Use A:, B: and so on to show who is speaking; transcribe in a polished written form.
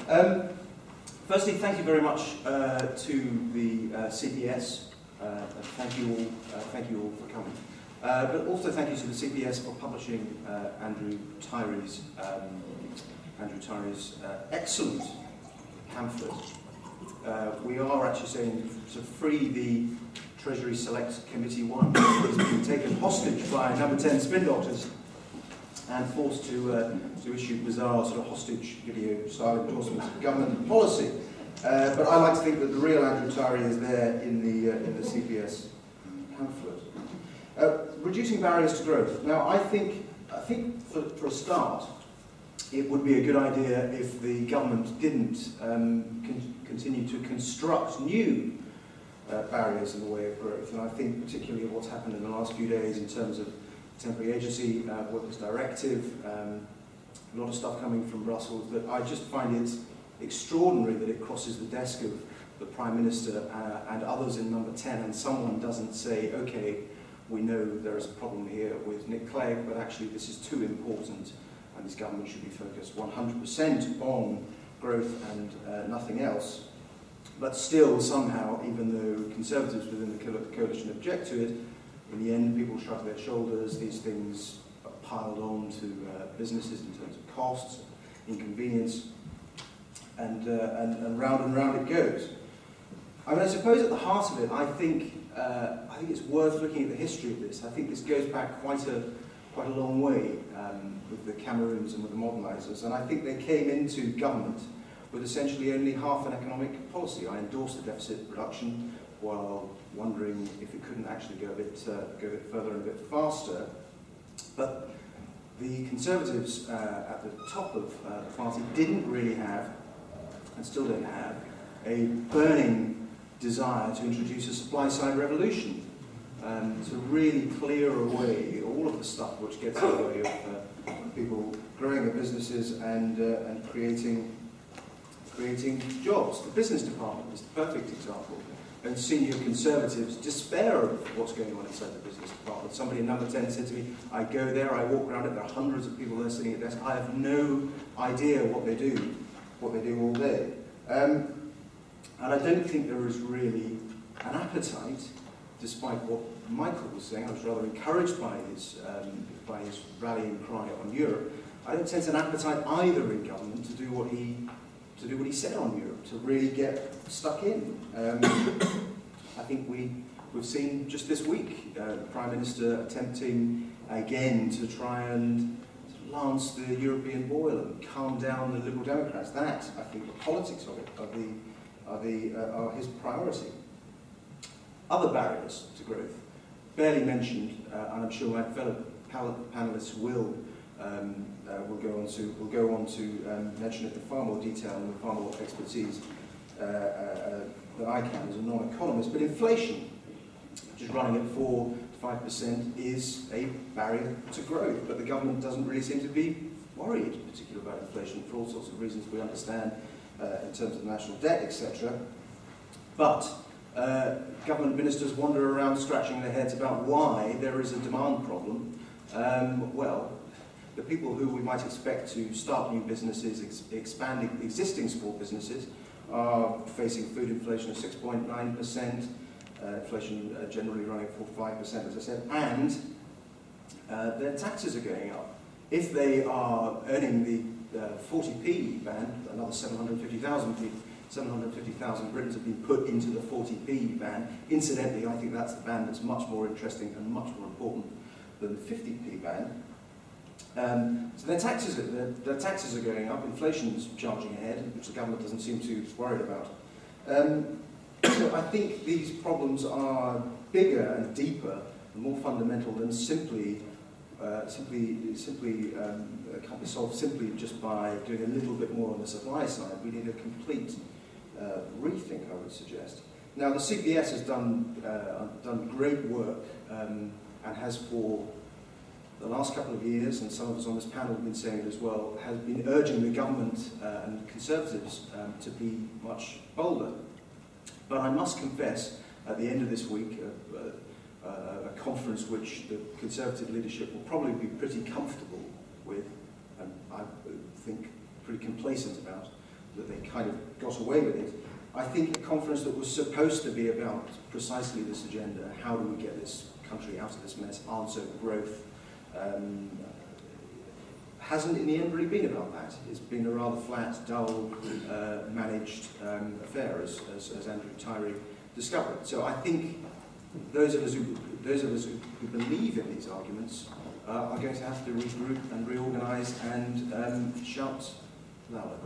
A: Firstly, thank you very much to the CPS. Thank you all for coming. But also thank you to the CPS for publishing Andrew Tyrie's excellent pamphlet. We are actually saying to free the Treasury Select Committee 1, who's been taken hostage by number 10 spin doctors and forced to issue bizarre sort of hostage video style endorsements of government policy. But I like to think that the real Andrew Tyrie is there in the CPS pamphlet. Reducing barriers to growth. Now, I think for a start, it would be a good idea if the government didn't continue to construct new barriers in the way of growth. And I think particularly what's happened in the last few days in terms of temporary agency workers directive, a lot of stuff coming from Brussels, that I just find it extraordinary that it crosses the desk of the Prime Minister and others in number 10, and someone doesn't say, okay, we know there is a problem here with Nick Clegg, but actually this is too important and this government should be focused 100% on growth and nothing else. But still, somehow, even though Conservatives within the coalition object to it, in the end people shrug their shoulders, these things are piled on to businesses in terms of costs, inconvenience, and round it goes. I mean, I suppose at the heart of it, I think it's worth looking at the history of this. I think this goes back quite a long way with the Cameroons and with the modernisers, and I think they came into government with essentially only half an economic policy. I endorsed the deficit reduction while wondering if it couldn't actually go a bit further and a bit faster. But the Conservatives at the top of the party didn't really have, and still don't have, a burning desire to introduce a supply-side revolution, to really clear away all of the stuff which gets in the way of people growing their businesses and creating jobs. The business department is the perfect example. And senior Conservatives despair of what's going on inside the business department. Somebody in number 10 said to me, I go there, I walk around it, there are hundreds of people there sitting at desks, I have no idea what they do all day. And I don't think there is really an appetite, despite what Michael was saying. I was rather encouraged by his rallying cry on Europe. I don't sense an appetite either in government to do what he said on Europe, to really get stuck in. I think we've seen just this week the Prime Minister attempting again to try and lance the European boil and calm down the Liberal Democrats. That, I think, the politics of it are his priority. Other barriers to growth, barely mentioned, and I'm sure my fellow panelists will go on to mention it in far more detail and with far more expertise than I can as a non-economist. But inflation, which is running at 4 to 5%, is a barrier to growth. But the government doesn't really seem to be worried, particularly about inflation, for all sorts of reasons we understand in terms of national debt, etc. But government ministers wander around scratching their heads about why there is a demand problem. Well, the people who we might expect to start new businesses, expanding existing small businesses, are facing food inflation of 6.9%, inflation generally running at 4–5%, as I said, and their taxes are going up. If they are earning the 40p band, another 750,000 Britons have been put into the 40p band. Incidentally, I think that's the band that's much more interesting and much more important than the 50p band. So their taxes are going up, inflation's charging ahead, which the government doesn't seem too worried about. So I think these problems are bigger and deeper and more fundamental than simply can't be solved simply just by doing a little bit more on the supply side. We need a complete rethink, I would suggest. Now, the CPS has done great work and has for the last couple of years, and some of us on this panel have been saying it as well, has been urging the government and Conservatives to be much bolder. But I must confess, at the end of this week, a conference which the Conservative leadership will probably be pretty comfortable with, and I think pretty complacent about, that they kind of got away with it. I think a conference that was supposed to be about precisely this agenda, how do we get this country out of this mess, answer growth, hasn't in the end really been about that. It's been a rather flat, dull, managed affair, as Andrew Tyree discovered. So I think those of us who believe in these arguments are going to have to regroup and reorganise and shout louder.